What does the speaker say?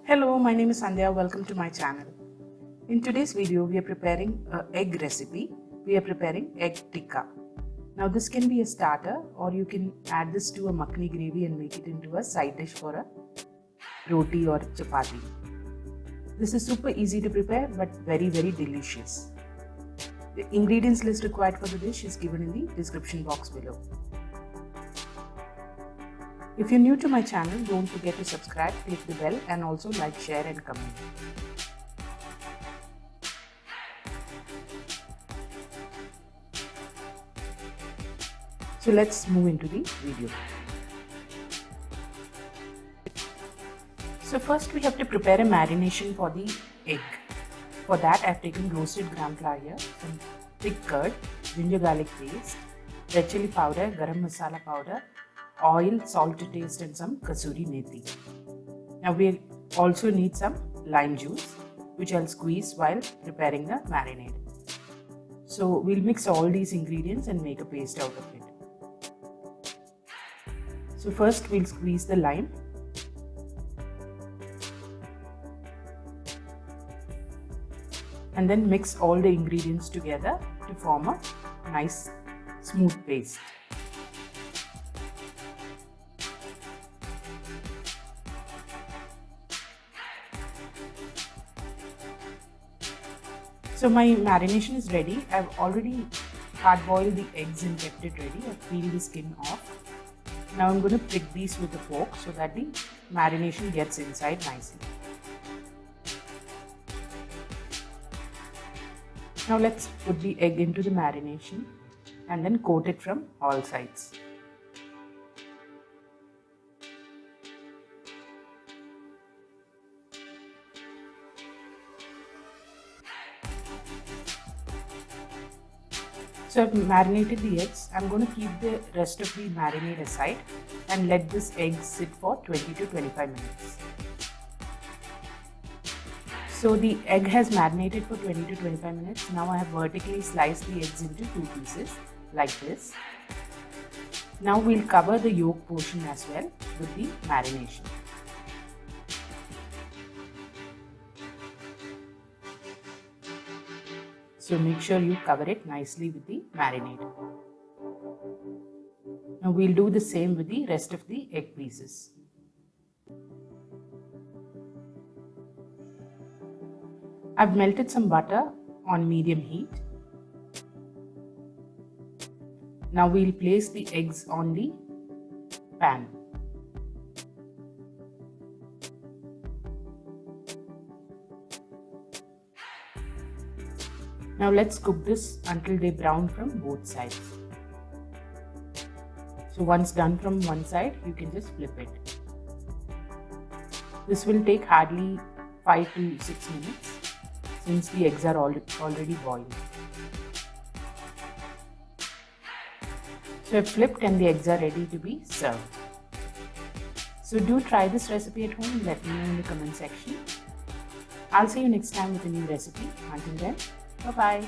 Hello, my name is Sandhya. Welcome to my channel. In today's video, we are preparing an egg recipe. We are preparing egg tikka. Now this can be a starter, or you can add this to a makhani gravy and make it into a side dish for a roti or chapati. This is super easy to prepare but very delicious. The ingredients list required for the dish is given in the description box below. If you're new to my channel, don't forget to subscribe, click the bell and also like, share and comment. So let's move into the video. So first we have to prepare a marination for the egg. For that I have taken roasted gram flour here, some thick curd, ginger garlic paste, red chilli powder, garam masala powder, oil, salt to taste and some kasuri methi. Now we also need some lime juice which I'll squeeze while preparing the marinade. So we'll mix all these ingredients and make a paste out of it. So first we'll squeeze the lime. And then mix all the ingredients together to form a nice smooth paste. So my marination is ready. I've already hard boiled the eggs and kept it ready. I've peeled the skin off. Now I'm going to prick these with a fork so that the marination gets inside nicely. Now let's put the egg into the marination and then coat it from all sides. So I've marinated the eggs. I'm going to keep the rest of the marinade aside and let this egg sit for 20 to 25 minutes. So the egg has marinated for 20 to 25 minutes. Now I have vertically sliced the eggs into two pieces like this. Now we'll cover the yolk portion as well with the marination. So make sure you cover it nicely with the marinade. Now we'll do the same with the rest of the egg pieces. I've melted some butter on medium heat. Now we'll place the eggs on the pan. Now let's cook this until they brown from both sides. So once done from one side, you can just flip it. This will take hardly 5 to 6 minutes since the eggs are already boiled. So I've flipped and the eggs are ready to be served. So do try this recipe at home and let me know in the comment section. I'll see you next time with a new recipe. Until then, bye-bye.